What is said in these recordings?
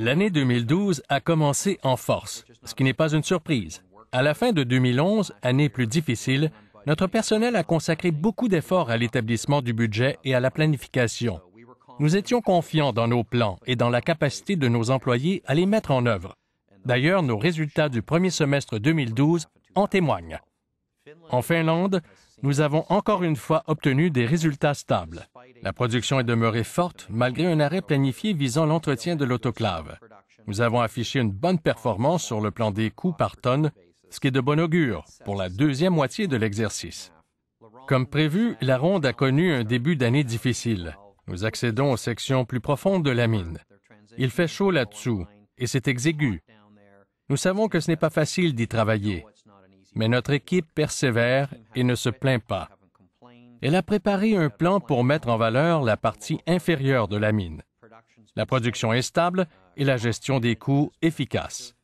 L'année 2012 a commencé en force, ce qui n'est pas une surprise. À la fin de 2011, année plus difficile, notre personnel a consacré beaucoup d'efforts à l'établissement du budget et à la planification. Nous étions confiants dans nos plans et dans la capacité de nos employés à les mettre en œuvre. D'ailleurs, nos résultats du premier semestre 2012 en témoignent. En Finlande, nous avons encore une fois obtenu des résultats stables. La production est demeurée forte malgré un arrêt planifié visant l'entretien de l'autoclave. Nous avons affiché une bonne performance sur le plan des coûts par tonne, ce qui est de bon augure pour la deuxième moitié de l'exercice. Comme prévu, la ronde a connu un début d'année difficile. Nous accédons aux sections plus profondes de la mine. Il fait chaud là-dessous et c'est exigu. Nous savons que ce n'est pas facile d'y travailler, mais notre équipe persévère et ne se plaint pas. Elle a préparé un plan pour mettre en valeur la partie inférieure de la mine. La production est stable et la gestion des coûts efficace.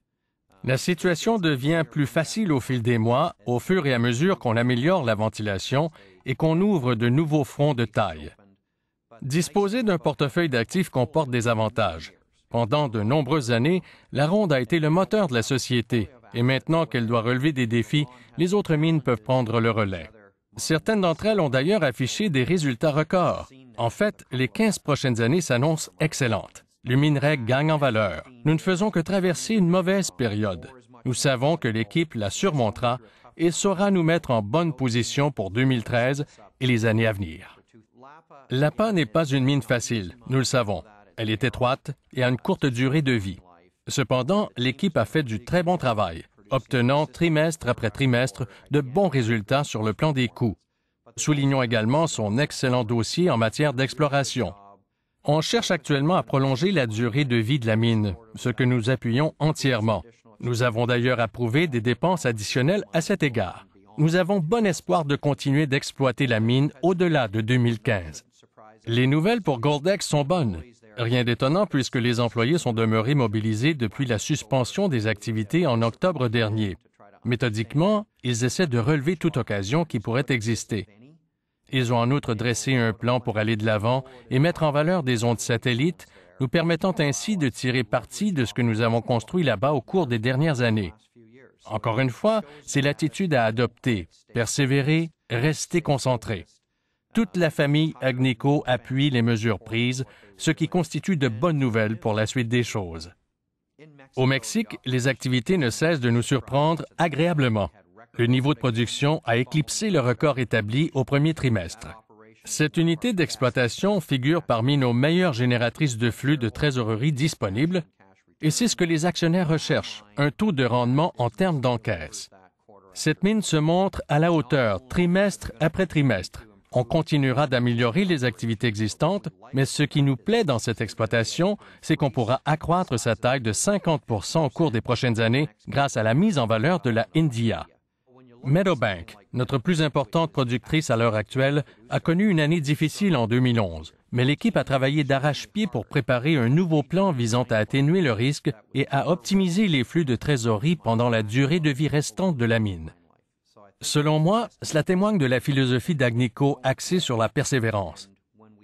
La situation devient plus facile au fil des mois, au fur et à mesure qu'on améliore la ventilation et qu'on ouvre de nouveaux fronts de taille. Disposer d'un portefeuille d'actifs comporte des avantages. Pendant de nombreuses années, la ronde a été le moteur de la société, et maintenant qu'elle doit relever des défis, les autres mines peuvent prendre le relais. Certaines d'entre elles ont d'ailleurs affiché des résultats records. En fait, les 15 prochaines années s'annoncent excellentes. Le minerai gagne en valeur. Nous ne faisons que traverser une mauvaise période. Nous savons que l'équipe la surmontera et saura nous mettre en bonne position pour 2013 et les années à venir. Lapa n'est pas une mine facile, nous le savons. Elle est étroite et a une courte durée de vie. Cependant, l'équipe a fait du très bon travail, obtenant trimestre après trimestre de bons résultats sur le plan des coûts. Soulignons également son excellent dossier en matière d'exploration. On cherche actuellement à prolonger la durée de vie de la mine, ce que nous appuyons entièrement. Nous avons d'ailleurs approuvé des dépenses additionnelles à cet égard. Nous avons bon espoir de continuer d'exploiter la mine au-delà de 2015. Les nouvelles pour Goldex sont bonnes. Rien d'étonnant puisque les employés sont demeurés mobilisés depuis la suspension des activités en octobre dernier. Méthodiquement, ils essaient de relever toute occasion qui pourrait exister. Ils ont en outre dressé un plan pour aller de l'avant et mettre en valeur des ondes satellites, nous permettant ainsi de tirer parti de ce que nous avons construit là-bas au cours des dernières années. Encore une fois, c'est l'attitude à adopter, persévérer, rester concentré. Toute la famille Agnico appuie les mesures prises, ce qui constitue de bonnes nouvelles pour la suite des choses. Au Mexique, les activités ne cessent de nous surprendre agréablement. Le niveau de production a éclipsé le record établi au premier trimestre. Cette unité d'exploitation figure parmi nos meilleures génératrices de flux de trésorerie disponibles, et c'est ce que les actionnaires recherchent, un taux de rendement en termes d'encaisse. Cette mine se montre à la hauteur, trimestre après trimestre. On continuera d'améliorer les activités existantes, mais ce qui nous plaît dans cette exploitation, c'est qu'on pourra accroître sa taille de 50% au cours des prochaines années grâce à la mise en valeur de la India. Meadowbank, notre plus importante productrice à l'heure actuelle, a connu une année difficile en 2011, mais l'équipe a travaillé d'arrache-pied pour préparer un nouveau plan visant à atténuer le risque et à optimiser les flux de trésorerie pendant la durée de vie restante de la mine. Selon moi, cela témoigne de la philosophie d'Agnico axée sur la persévérance.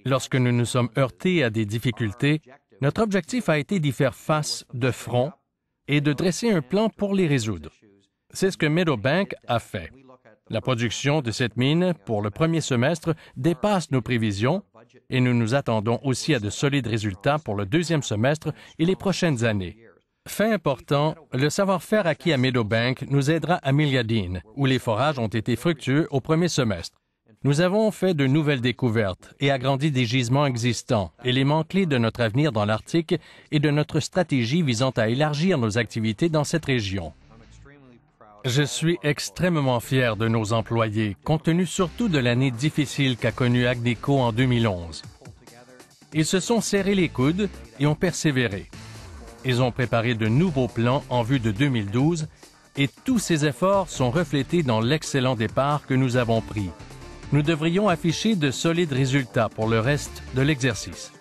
Lorsque nous nous sommes heurtés à des difficultés, notre objectif a été d'y faire face de front et de dresser un plan pour les résoudre. C'est ce que Meadowbank a fait. La production de cette mine pour le premier semestre dépasse nos prévisions et nous nous attendons aussi à de solides résultats pour le deuxième semestre et les prochaines années. Fait important, le savoir-faire acquis à Meadowbank nous aidera à Meliadine, où les forages ont été fructueux au premier semestre. Nous avons fait de nouvelles découvertes et agrandi des gisements existants, éléments clés de notre avenir dans l'Arctique et de notre stratégie visant à élargir nos activités dans cette région. Je suis extrêmement fier de nos employés, compte tenu surtout de l'année difficile qu'a connue Agnico en 2011. Ils se sont serrés les coudes et ont persévéré. Ils ont préparé de nouveaux plans en vue de 2012 et tous ces efforts sont reflétés dans l'excellent départ que nous avons pris. nous devrions afficher de solides résultats pour le reste de l'exercice.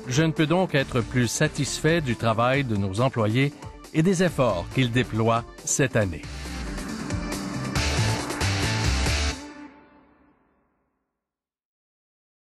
Je ne peux donc être plus satisfait du travail de nos employés et des efforts qu'ils déploient cette année.